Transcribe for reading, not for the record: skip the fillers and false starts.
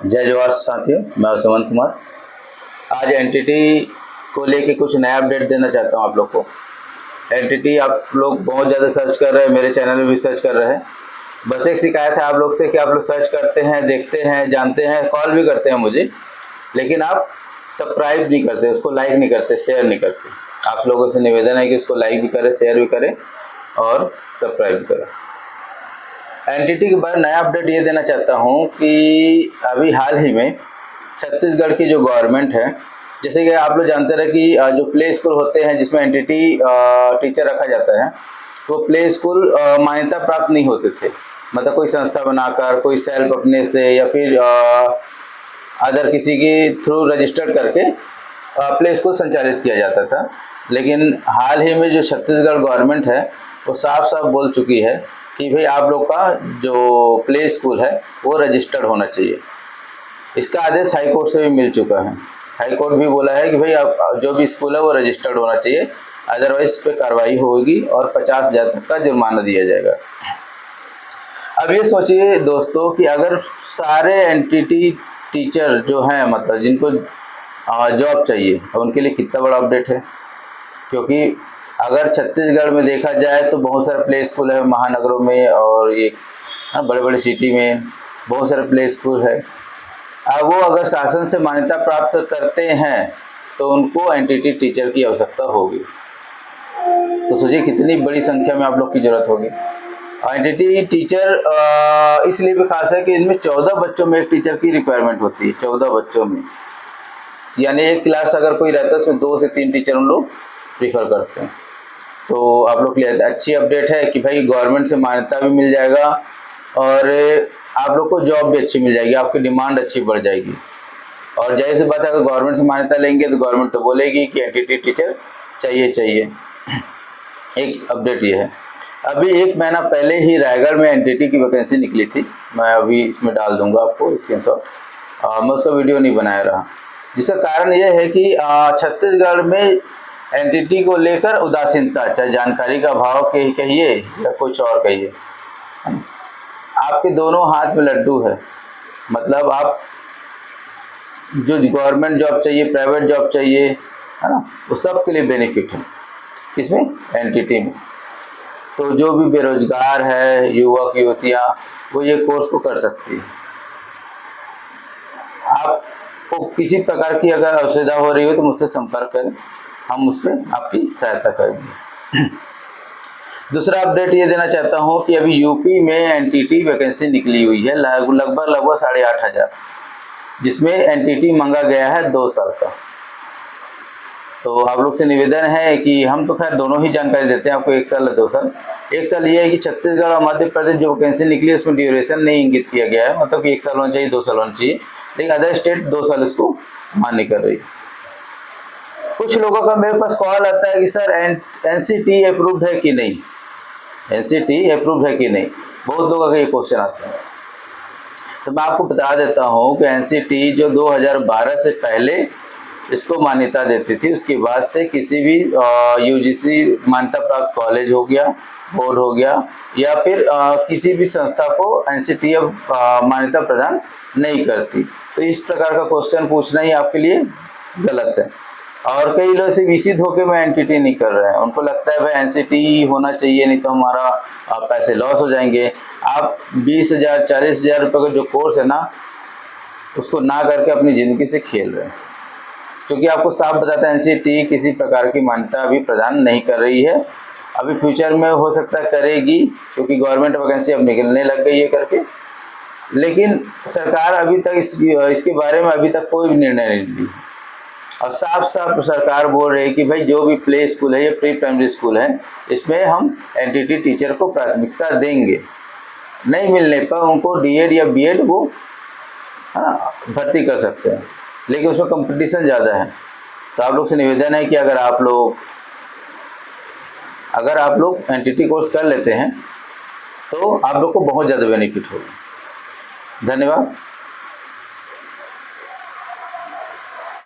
जय जवाहर साथियों, मैं सुमन कुमार। आज एनटीटी को लेके कुछ नया अपडेट देना चाहता हूं आप लोग को। एनटीटी आप लोग बहुत ज़्यादा सर्च कर रहे हैं, मेरे चैनल में भी सर्च कर रहे हैं। बस एक शिकायत है आप लोग से कि आप लोग सर्च करते हैं, देखते हैं, जानते हैं, कॉल भी करते हैं मुझे, लेकिन आप सब्सक्राइब नहीं करते, उसको लाइक नहीं करते, शेयर नहीं करते। आप लोगों से निवेदन है कि उसको लाइक भी करें, शेयर भी करें और सब्सक्राइब भी करें। एनटीटी के बाद नया अपडेट ये देना चाहता हूँ कि अभी हाल ही में छत्तीसगढ़ की जो गवर्नमेंट है, जैसे कि आप लोग जानते रहे कि जो प्ले स्कूल होते हैं जिसमें एनटीटी टीचर रखा जाता है, वो प्ले स्कूल मान्यता प्राप्त नहीं होते थे। मतलब कोई संस्था बनाकर, कोई सेल्फ अपने से या फिर अदर किसी के थ्रू रजिस्टर्ड करके प्ले स्कूल संचालित किया जाता था। लेकिन हाल ही में जो छत्तीसगढ़ गवर्नमेंट है वो साफ साफ बोल चुकी है कि भाई आप लोग का जो प्ले स्कूल है वो रजिस्टर्ड होना चाहिए। इसका आदेश हाई कोर्ट से भी मिल चुका है। हाई कोर्ट भी बोला है कि भाई आप जो भी स्कूल है वो रजिस्टर्ड होना चाहिए, अदरवाइज इस पर कार्रवाई होगी और 50,000 तक का जुर्माना दिया जाएगा। अब ये सोचिए दोस्तों कि अगर सारे एनटीटी टीचर जो हैं, मतलब जिनको जॉब चाहिए, उनके लिए कितना बड़ा अपडेट है। क्योंकि अगर छत्तीसगढ़ में देखा जाए तो बहुत सारे प्ले स्कूल है महानगरों में, और ये बड़े बड़े सिटी में बहुत सारे प्ले स्कूल है। अब वो अगर शासन से मान्यता प्राप्त करते हैं तो उनको एनटीटी टीचर की आवश्यकता होगी। तो सोचिए कितनी बड़ी संख्या में आप लोग की ज़रूरत होगी। एनटीटी टीचर इसलिए भी खास है कि इनमें 14 बच्चों में एक टीचर की रिक्वायरमेंट होती है। 14 बच्चों में, यानी एक क्लास अगर कोई रहता है उसमें 2 से 3 टीचर हम लोग प्रीफर करते हैं। तो आप लोग के लिए अच्छी अपडेट है कि भाई गवर्नमेंट से मान्यता भी मिल जाएगा और आप लोग को जॉब भी अच्छी मिल जाएगी, आपकी डिमांड अच्छी बढ़ जाएगी। और जाहिर सी बात है, अगर गवर्नमेंट से मान्यता लेंगे तो गवर्नमेंट तो बोलेगी कि एनटीटी टीचर चाहिए। एक अपडेट ये है। अभी 1 महीना पहले ही रायगढ़ में एनटीटी की वैकेंसी निकली थी। मैं अभी इसमें डाल दूंगा आपको स्क्रीनशॉट। मैं उसका वीडियो नहीं बनाया रहा, जिसका कारण ये है कि छत्तीसगढ़ में एनटीटी को लेकर उदासीनता, चाहे जानकारी का अभाव कहिए या कुछ और कहिए। आपके दोनों हाथ में लड्डू है। मतलब आप जो गवर्नमेंट जॉब चाहिए, प्राइवेट जॉब चाहिए, है ना, वो सब के लिए बेनिफिट है। किसमें? एनटीटी में। तो जो भी बेरोजगार है, युवक युवतियाँ, वो ये कोर्स को कर सकती है। आपको किसी प्रकार की अगर असुविधा हो रही हो तो मुझसे संपर्क करें, हम उस पर आपकी सहायता करेंगे। दूसरा अपडेट ये देना चाहता हूँ कि अभी यूपी में एनटीटी वैकेंसी निकली हुई है लगभग 8,500, जिसमें एनटीटी मांगा गया है 2 साल का। तो आप लोग से निवेदन है कि हम तो खैर दोनों ही जानकारी देते हैं आपको, 1 साल या 2 साल। 1 साल ये है कि छत्तीसगढ़ और मध्य प्रदेश जो वैकेंसी निकली है उसमें ड्यूरेशन नहीं इंगित किया गया है, मतलब कि 1 साल होना चाहिए, 2 साल होना चाहिए, लेकिन अदर स्टेट 2 साल इसको मान्य कर रही है। कुछ लोगों का मेरे पास कॉल आता है कि सर एनसीटी अप्रूव्ड है कि नहीं, एनसीटी अप्रूव्ड है कि नहीं, बहुत लोगों का ये क्वेश्चन आता है। तो मैं आपको बता देता हूँ कि एनसीटी जो 2012 से पहले इसको मान्यता देती थी, उसके बाद से किसी भी यूजीसी मान्यता प्राप्त कॉलेज हो गया, बोर्ड हो गया, या फिर किसी भी संस्था को एनसीटी अब मान्यता प्रदान नहीं करती। तो इस प्रकार का क्वेश्चन पूछना ही आपके लिए गलत है। और कई लोग सिर्फ इसी धोखे में एनटीटी नहीं कर रहे हैं, उनको लगता है भाई एनसीटी होना चाहिए, नहीं तो हमारा पैसे लॉस हो जाएंगे। आप 20,000 40,000 रुपये का जो कोर्स है ना, उसको ना करके अपनी ज़िंदगी से खेल रहे हैं। क्योंकि आपको साफ बताता है एनसीटी किसी प्रकार की मान्यता अभी प्रदान नहीं कर रही है। अभी फ्यूचर में हो सकता है करेगी, क्योंकि गवर्नमेंट वैकेंसी अब निकलने लग गई है करके, लेकिन सरकार अभी तक इसके बारे में अभी तक कोई भी निर्णय नहीं ली। और साफ साफ सरकार बोल रही है कि भाई जो भी प्ले स्कूल है या प्री प्राइमरी स्कूल है, इसमें हम एनटीटी टीचर को प्राथमिकता देंगे। नहीं मिलने पर उनको डीएड या बीएड वो, है ना, भर्ती कर सकते हैं, लेकिन उसमें कंपटीशन ज़्यादा है। तो आप लोग से निवेदन है कि अगर आप लोग एनटीटी कोर्स कर लेते हैं तो आप लोग को बहुत ज़्यादा बेनिफिट होगा। धन्यवाद।